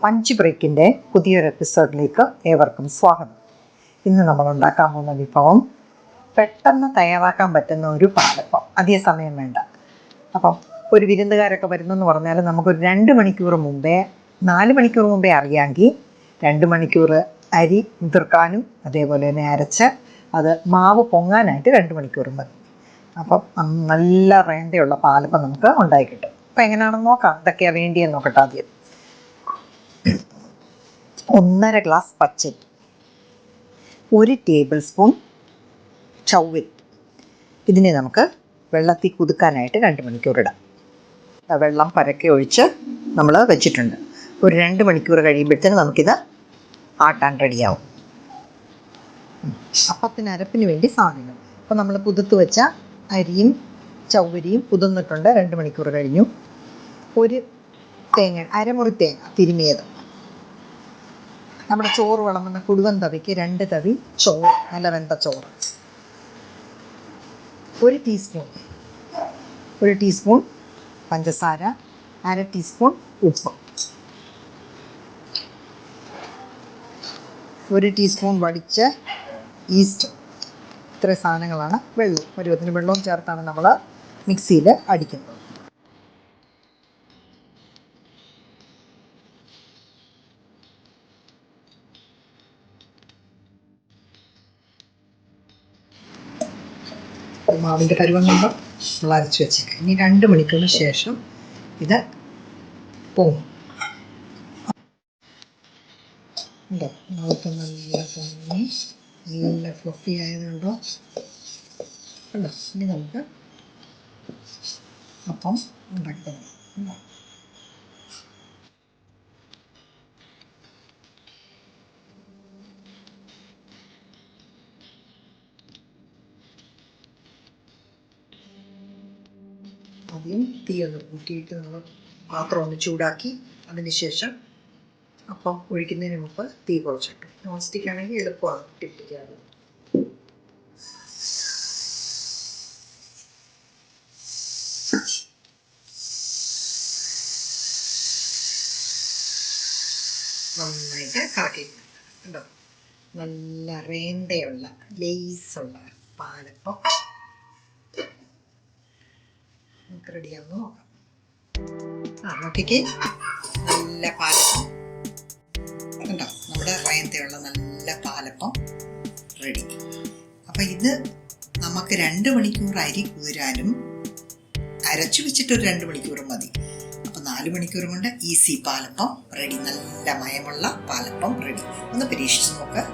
Punch ബ്രേക്കിൻ്റെ പുതിയൊരു എപ്പിസോഡിലേക്ക് ഏവർക്കും സ്വാഗതം. ഇന്ന് നമ്മൾ ഉണ്ടാക്കാൻ പോകുന്ന വിഭവം പെട്ടെന്ന് തയ്യാറാക്കാൻ പറ്റുന്ന ഒരു പാലപ്പം, അധിക സമയം വേണ്ട. അപ്പം ഒരു വിരുന്നുകാരൊക്കെ വരുന്നെന്ന് പറഞ്ഞാൽ നമുക്കൊരു 2 മണിക്കൂർ മുമ്പേ 4 മണിക്കൂർ മുമ്പേ അറിയാമെങ്കിൽ 2 മണിക്കൂർ അരി കുതിർക്കാനും അതേപോലെ തന്നെ അരച്ച് അത് മാവ് പൊങ്ങാനായിട്ട് 2 മണിക്കൂർ മതി. അപ്പം നല്ല റേന്തയുള്ള പാലപ്പം നമുക്ക് ഉണ്ടാക്കി കിട്ടും. അപ്പം എങ്ങനെയാണെന്ന് നോക്കാം. ഇതൊക്കെയാണ് വേണ്ടിയെന്ന് നോക്കട്ടെ. ആദ്യം 1.5 ഗ്ലാസ് പച്ചരി, 1 ടേബിൾ സ്പൂൺ ചൗവ്വരി. ഇതിനെ നമുക്ക് വെള്ളത്തിൽ കുതുക്കാനായിട്ട് 2 മണിക്കൂർ ഇടാം. വെള്ളം പരക്കെ ഒഴിച്ച് നമ്മൾ വെച്ചിട്ടുണ്ട്. ഒരു 2 മണിക്കൂർ കഴിയുമ്പോഴത്തേന് നമുക്കിത് ആട്ടാൻ റെഡിയാവും. അപ്പത്തിന് അരപ്പിന് വേണ്ടി സാധനങ്ങൾ. അപ്പോൾ നമ്മൾ കുതിർത്ത് വെച്ച അരിയും ചൗവരിയും കുതിർന്നിട്ടുണ്ട്. 2 മണിക്കൂർ കഴിഞ്ഞു. ഒരു തേങ്ങ, അരമുറി തേങ്ങ തിരുമിയത്. നമ്മുടെ ചോറ് വിളമ്പുന്ന കുടുവൻ തവിക്ക് 2 തവി ചോറ്, നല്ല വെന്ത ചോറ്. 1 ടീസ്പൂൺ പഞ്ചസാര, 1/2 ടീസ്പൂൺ ഉപ്പ്, 1 ടീസ്പൂൺ വടിച്ച ഈസ്റ്റ്. ഇത്രയും സാധനങ്ങളാണ്. വെള്ളം, പരുവത്തിന് വെള്ളവും ചേർത്താണ് നമ്മൾ മിക്സിയിൽ അടിക്കുന്നത്. മാവിൻ്റെ പരുവം കൊണ്ട് നമ്മൾ അരച്ച് വെച്ചേക്കാം. ഇനി 2 മണിക്കൂറിന് ശേഷം ഇത് പോകും. ഉണ്ടോ, മാവൊക്കെ നല്ല പൊങ്ങി നല്ല ഫ്ലഫി ആയതുണ്ടോ ഉണ്ടോ. ഇനി നമുക്ക് അപ്പം ഉണ്ടാക്കണം. ആദ്യം തീ ഒന്ന് കൂട്ടിയിട്ട് നമ്മൾ പാത്രം ഒന്ന് ചൂടാക്കി അതിന് ശേഷം അപ്പം ഒഴിക്കുന്നതിന് മുമ്പ് തീ കുറച്ചിട്ടു. നോൺ സ്റ്റിക്ക് ആണെങ്കിൽ എളുപ്പമാണ് ഇട്ടിരിക്കാറ്. നന്നായിട്ട് കറക്കിയിട്ടുണ്ടോ. നല്ല റേന്തയുള്ള ലേസുള്ള പാലപ്പം നമുക്ക് റെഡിയാവുന്നു നോക്കാം. നോക്കിക്കേ, നല്ല പാലപ്പം ഉണ്ടോ. നമ്മുടെ റേന്തയുള്ള നല്ല പാലപ്പം റെഡി. അപ്പം ഇത് നമുക്ക് 2 മണിക്കൂർ അരി കുതിരാനും അരച്ചു വെച്ചിട്ടൊരു 2 മണിക്കൂർ മതി. അപ്പം 4 മണിക്കൂർ കൊണ്ട് ഈസി പാലപ്പം റെഡി. നല്ല മയമുള്ള പാലപ്പം റെഡി. ഒന്ന് പരീക്ഷിച്ച് നോക്കുക.